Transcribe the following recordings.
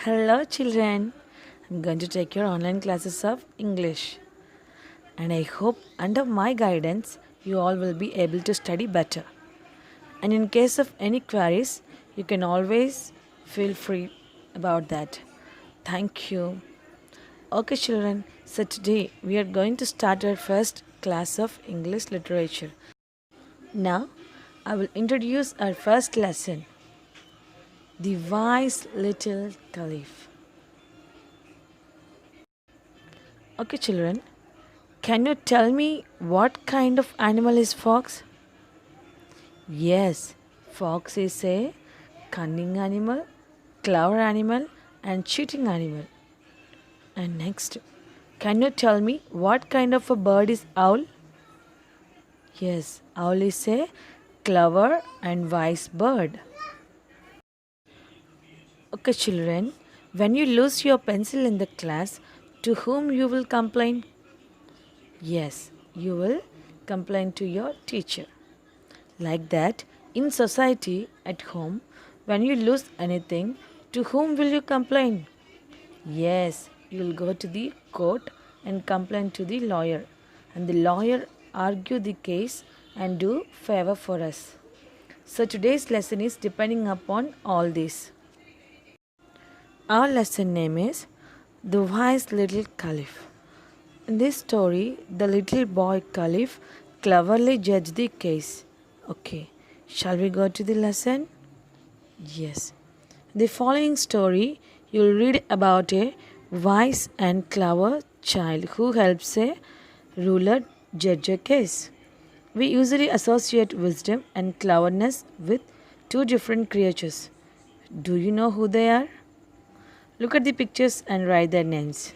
Hello, children. I'm going to take your online classes of English. And I hope, under my guidance, you all will be able to study better. And in case of any queries, you can always feel free about that. Thank you. Okay, children. So today we are going to start our first class of English literature. Now, I will introduce our first lesson, The Wise Little Caliph. Okay, children, can you tell me what kind of animal is fox? Yes, fox is a cunning animal, clever animal, and cheating animal. And next, can you tell me what kind of a bird is owl? Yes, owl is a clever and wise bird. Okay, children, when you lose your pencil in the class, to whom you will complain? Yes, you will complain to your teacher. Like that, in society, at home, when you lose anything, to whom will you complain? Yes, you will go to the court and complain to the lawyer. And the lawyer argue the case and do favor for us. So today's lesson is depending upon all this. Our lesson name is The Wise Little Caliph. In this story, the little boy Caliph cleverly judged the case. Okay, shall we go to the lesson? Yes. The following story, you'll read about a wise and clever child who helps a ruler judge a case. We usually associate wisdom and cleverness with two different creatures. Do you know who they are? Look at the pictures and write their names.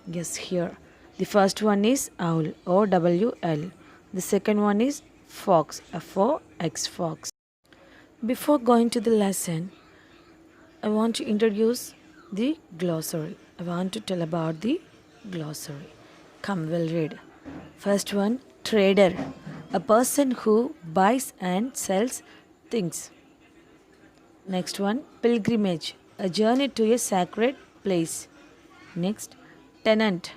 Yes, here. The first one is owl, O-W-L. The second one is fox, F-O-X, fox. Before going to the lesson, I want to introduce the glossary. I want to tell about the glossary. Come, we'll read. First one, trader, a person who buys and sells things. Next one, pilgrimage, a journey to a sacred place. Next, tenant,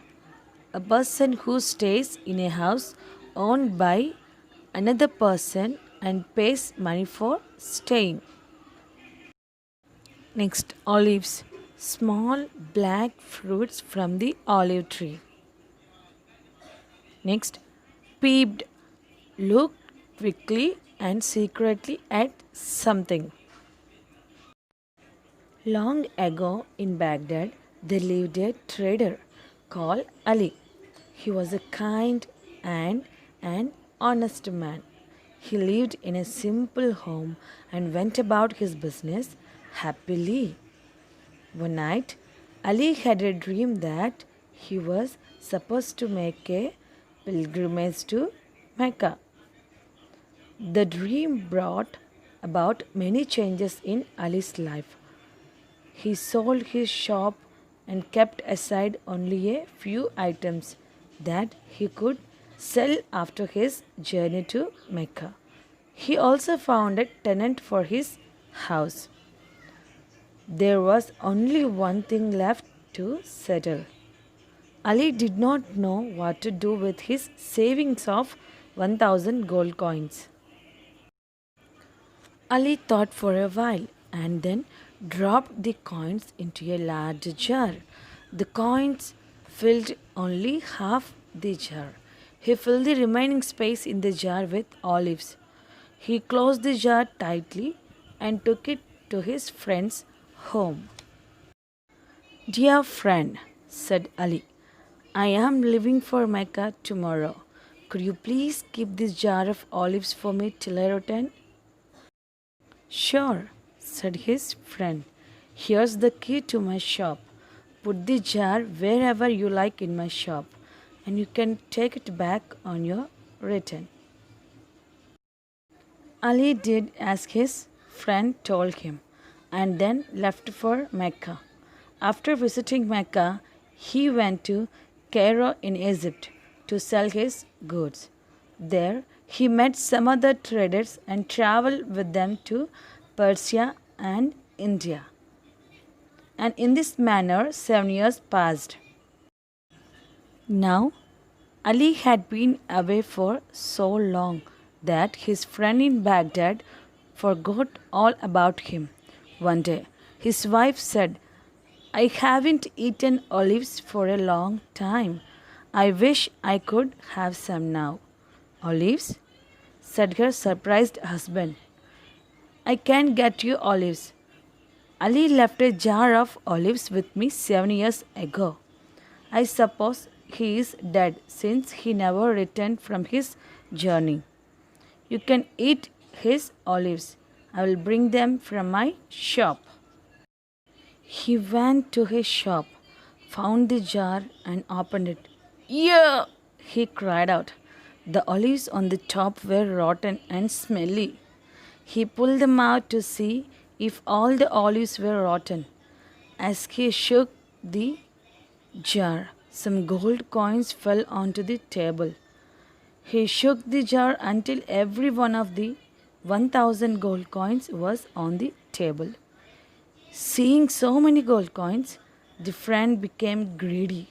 a person who stays in a house owned by another person and pays money for staying. Next, olives, small black fruits from the olive tree. Next, peeped, looked quickly and secretly at something. Long ago in Baghdad, there lived a trader called Ali. He was a kind and an honest man. He lived in a simple home and went about his business happily. One night, Ali had a dream that he was supposed to make a pilgrimage to Mecca. The dream brought about many changes in Ali's life. He sold his shop and kept aside only a few items that he could sell after his journey to Mecca. He also found a tenant for his house. There was only one thing left to settle. Ali did not know what to do with his savings of 1000 gold coins. Ali thought for a while and then dropped the coins into a large jar. The coins filled only half the jar. He filled the remaining space in the jar with olives. He closed the jar tightly and took it to his friend's home. Dear friend, said Ali, I am leaving for Mecca tomorrow. Could you please keep this jar of olives for me till I return? Sure, said his friend. Here's the key to my shop. Put the jar wherever you like in my shop, and you can take it back on your return. Ali did as his friend told him and then left for Mecca. After visiting Mecca, he went to Cairo in Egypt to sell his goods. There, he met some other traders and traveled with them to Persia and India. And in this manner, 7 years passed. Now, Ali had been away for so long that his friend in Baghdad forgot all about him. One day, his wife said, I haven't eaten olives for a long time. I wish I could have some now. Olives? Said her surprised husband. I can't get you olives. Ali left a jar of olives with me 7 years ago. I suppose he is dead since he never returned from his journey. You can eat his olives. I will bring them from my shop. He went to his shop, found the jar, and opened it. Yeah! He cried out. The olives on the top were rotten and smelly. He pulled them out to see if all the olives were rotten. As he shook the jar, some gold coins fell onto the table. He shook the jar until every one of the 1,000 gold coins was on the table. Seeing so many gold coins, the friend became greedy.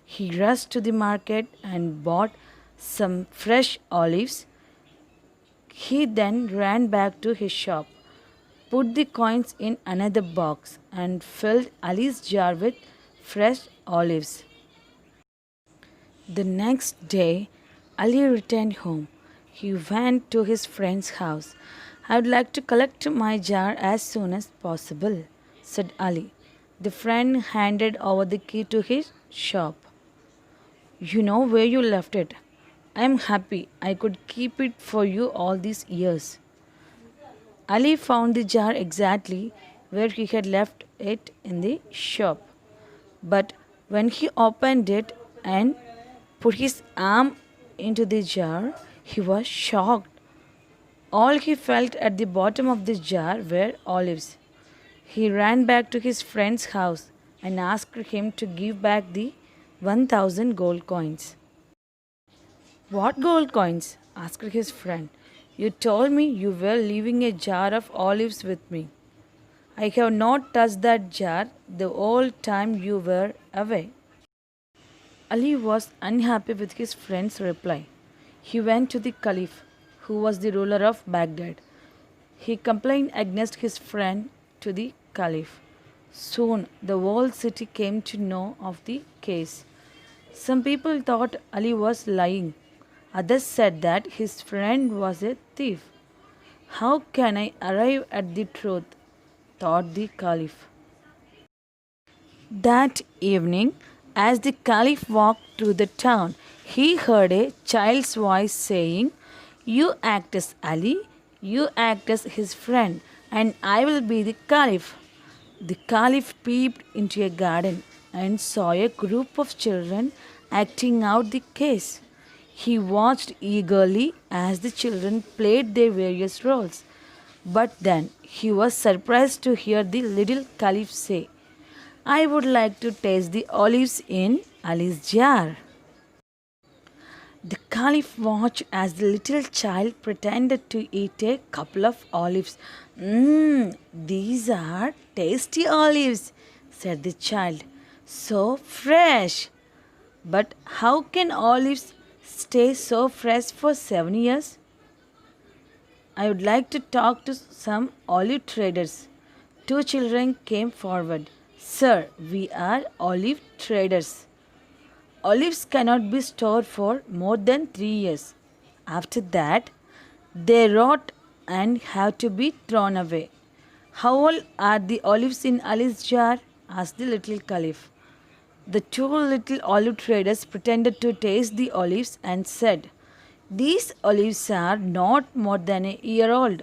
He rushed to the market and bought some fresh olives. He then ran back to his shop, put the coins in another box, and filled Ali's jar with fresh olives. The next day, Ali returned home. He went to his friend's house. I would like to collect my jar as soon as possible, said Ali. The friend handed over the key to his shop. You know where you left it. I am happy I could keep it for you all these years. Ali found the jar exactly where he had left it in the shop. But when he opened it and put his arm into the jar, he was shocked. All he felt at the bottom of the jar were olives. He ran back to his friend's house and asked him to give back the 1,000 gold coins. What gold coins? Asked his friend. You told me you were leaving a jar of olives with me. I have not touched that jar the whole time you were away. Ali was unhappy with his friend's reply. He went to the Caliph, who was the ruler of Baghdad. He complained against his friend to the Caliph. Soon the whole city came to know of the case. Some people thought Ali was lying. Others said that his friend was a thief. How can I arrive at the truth? Thought the Caliph. That evening, as the Caliph walked through the town, he heard a child's voice saying, You act as Ali, you act as his friend, and I will be the Caliph. The Caliph peeped into a garden and saw a group of children acting out the case. He watched eagerly as the children played their various roles. But then he was surprised to hear the little Caliph say, I would like to taste the olives in Ali's jar. The Caliph watched as the little child pretended to eat a couple of olives. These are tasty olives, said the child. So fresh. But how can olives stay so fresh for 7 years? I would like to talk to some olive traders. Two children came forward. Sir, we are olive traders. Olives cannot be stored for more than 3 years. After that, they rot and have to be thrown away. How old are the olives in Ali's jar? Asked the little Caliph. The two little olive traders pretended to taste the olives and said, These olives are not more than a year old.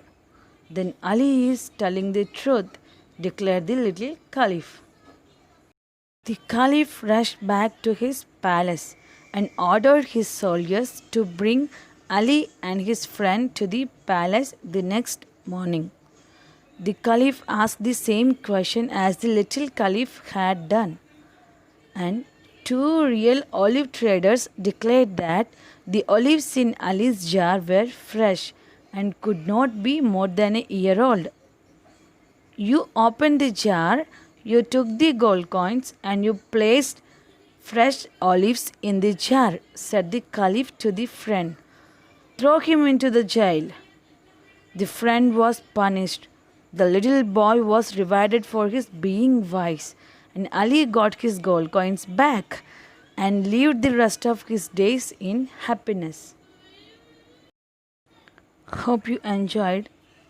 Then Ali is telling the truth, declared the little Caliph. The Caliph rushed back to his palace and ordered his soldiers to bring Ali and his friend to the palace the next morning. The Caliph asked the same question as the little Caliph had done, and two real olive traders declared that the olives in Ali's jar were fresh and could not be more than a year old. You opened the jar, You took the gold coins and you placed fresh olives in the jar, said the Caliph to the friend. Throw him into the jail. The friend was punished. The little boy was rewarded for his being wise, and Ali got his gold coins back and lived the rest of his days in happiness. Hope you enjoyed.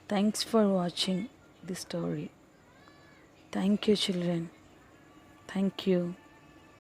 Thanks for watching the story. Thank you, children. Thank you.